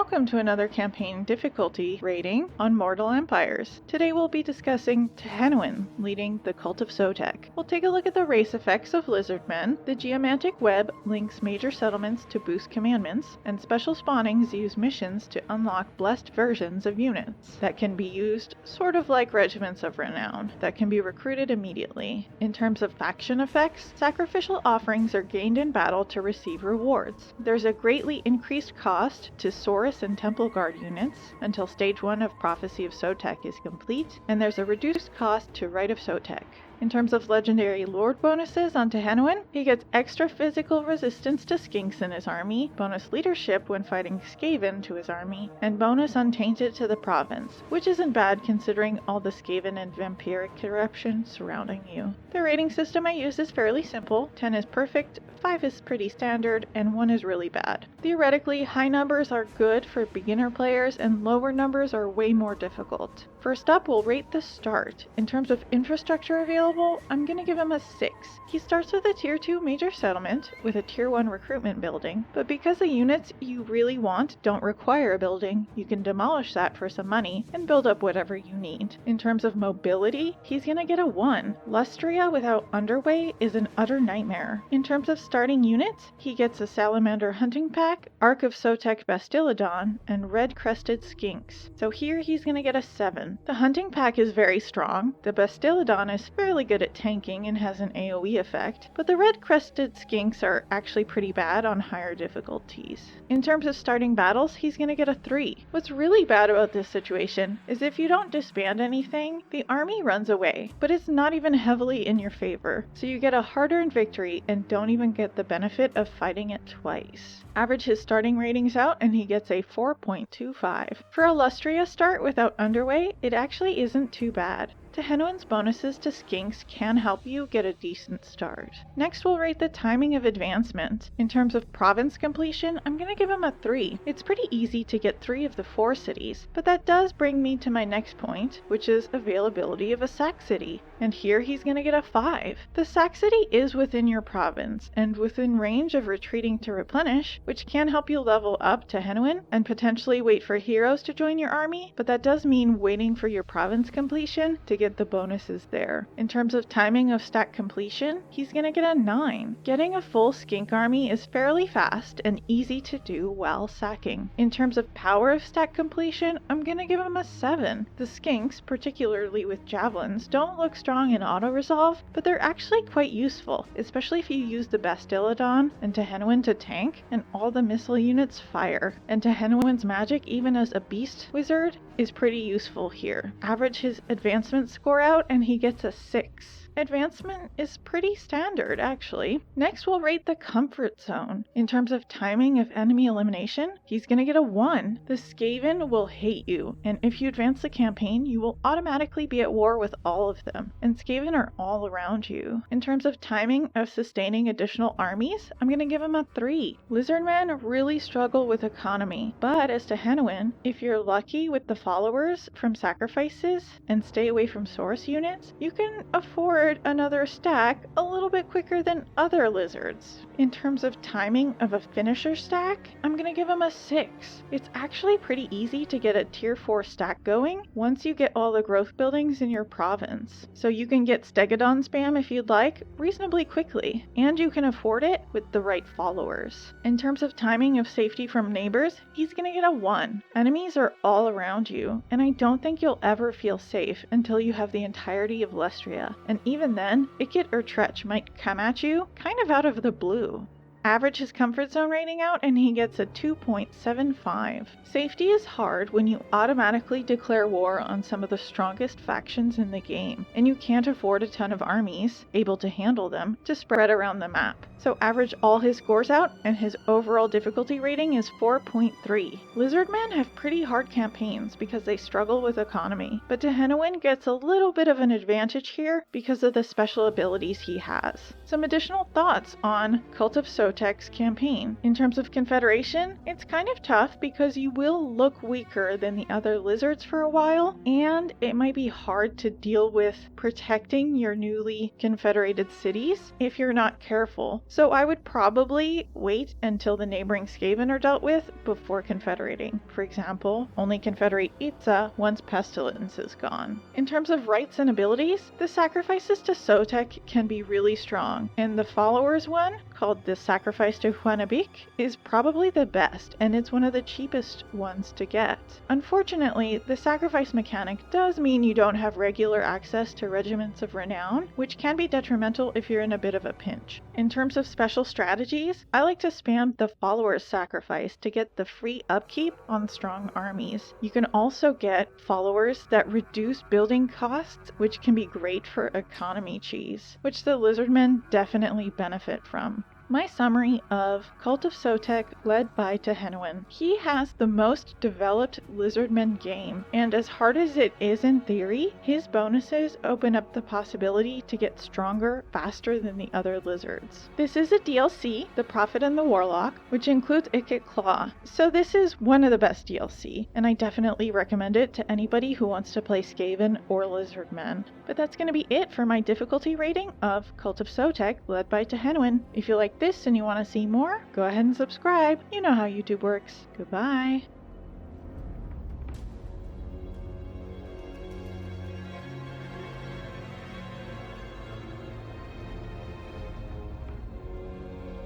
welcome to another campaign difficulty rating on Mortal Empires. Today we'll be discussing Tehenhauin, leading the Cult of Sotek. We'll take a look at the race effects of lizardmen. The geomantic web links major settlements to boost commandments, and special spawnings use missions to unlock blessed versions of units that can be used sort of like regiments of renown that can be recruited immediately. In terms of faction effects, sacrificial offerings are gained in battle to receive rewards. There's a greatly increased cost to Saurus and Temple Guard units until Stage 1 of Prophecy of Sotek is complete, and there's a reduced cost to Rite of Sotek. In terms of legendary lord bonuses on Tehenhauin, he gets extra physical resistance to skinks in his army, bonus leadership when fighting Skaven to his army, and bonus untainted to the province, which isn't bad considering all the Skaven and vampiric corruption surrounding you. The rating system I use is fairly simple. 10 is perfect, 5 is pretty standard, and 1 is really bad. Theoretically, high numbers are good for beginner players and lower numbers are way more difficult. First up, we'll rate the start. In terms of infrastructure available, I'm going to give him a 6. He starts with a Tier 2 major settlement with a Tier 1 recruitment building, but because the units you really want don't require a building, you can demolish that for some money and build up whatever you need. In terms of mobility, he's going to get a 1. Lustria without underway is an utter nightmare. In terms of starting units, he gets a Salamander hunting pack, Ark of Sotek Bastillodon, and Red Crested Skinks. So here he's going to get a 7. The hunting pack is very strong, the Bastillodon is fairly good at tanking and has an AoE effect, but the Red Crested Skinks are actually pretty bad on higher difficulties. In terms of starting battles, he's going to get a 3. What's really bad about this situation is if you don't disband anything, the army runs away, but it's not even heavily in your favor, so you get a hard-earned victory and don't even get the benefit of fighting it twice. Average his starting ratings out and he gets a 4.25. For a Lustria start without underway, it actually isn't too bad. Tehenhauin's bonuses to skinks can help you get a decent start. Next, we'll rate the timing of advancement. In terms of province completion, I'm going to give him a 3. It's pretty easy to get 3 of the 4 cities, but that does bring me to my next point, which is availability of a sack city. And here he's going to get a 5. The sack city is within your province, and within range of retreating to replenish, which can help you level up Tehenhauin and potentially wait for heroes to join your army, but that does mean waiting for your province completion to get the bonuses there. In terms of timing of stack completion, he's gonna get a 9. Getting a full skink army is fairly fast and easy to do while sacking. In terms of power of stack completion, I'm gonna give him a 7. The skinks, particularly with javelins, don't look strong in auto-resolve, but they're actually quite useful, especially if you use the Bastillodon and Tehenhauin to tank and all the missile units fire. And Tehenhauin's magic, even as a beast wizard, is pretty useful here. Average his advancement score out and he gets a 6. Advancement is pretty standard, actually. Next, we'll rate the comfort zone. In terms of timing of enemy elimination, he's gonna get a 1. The Skaven will hate you, and if you advance the campaign, you will automatically be at war with all of them, and Skaven are all around you. In terms of timing of sustaining additional armies, I'm gonna give him a 3. Lizardmen really struggle with economy, but as Tehenhauin, if you're lucky with the followers from sacrifices and stay away from source units, you can afford another stack a little bit quicker than other lizards. In terms of timing of a finisher stack, I'm gonna give him a 6. It's actually pretty easy to get a tier 4 stack going once you get all the growth buildings in your province. So you can get Stegodon spam if you'd like reasonably quickly, and you can afford it with the right followers. In terms of timing of safety from neighbors, he's gonna get a 1. Enemies are all around you, and I don't think you'll ever feel safe until you have the entirety of Lustria, and even then, Ikit or Tretch might come at you kind of out of the blue. Average his comfort zone rating out and he gets a 2.75. Safety is hard when you automatically declare war on some of the strongest factions in the game, and you can't afford a ton of armies, able to handle them, to spread around the map. So average all his scores out and his overall difficulty rating is 4.3. Lizardmen have pretty hard campaigns because they struggle with economy, but Tehenhauin gets a little bit of an advantage here because of the special abilities he has. Some additional thoughts on Cult of Sotek Sotek's campaign. In terms of Confederation, it's kind of tough because you will look weaker than the other lizards for a while, and it might be hard to deal with protecting your newly confederated cities if you're not careful. So I would probably wait until the neighboring Skaven are dealt with before confederating. For example, only confederate Itza once Pestilence is gone. In terms of rights and abilities, the sacrifices to Sotek can be really strong, and the followers one, called the Sacrifice to Huanabik, is probably the best, and it's one of the cheapest ones to get. Unfortunately, the sacrifice mechanic does mean you don't have regular access to regiments of renown, which can be detrimental if you're in a bit of a pinch. In terms of special strategies, I like to spam the followers sacrifice to get the free upkeep on strong armies. You can also get followers that reduce building costs, which can be great for economy cheese, which the lizardmen definitely benefit from. My summary of Cult of Sotek led by Tehenhauin. He has the most developed lizardman game, and as hard as it is in theory, his bonuses open up the possibility to get stronger faster than the other lizards. This is a DLC, The Prophet and the Warlock, which includes Ikit Claw, so this is one of the best DLC, and I definitely recommend it to anybody who wants to play Skaven or Lizardmen. But that's going to be it for my difficulty rating of Cult of Sotek led by Tehenhauin. If you like this and you want to see more, go ahead and subscribe. You know how YouTube works. Goodbye.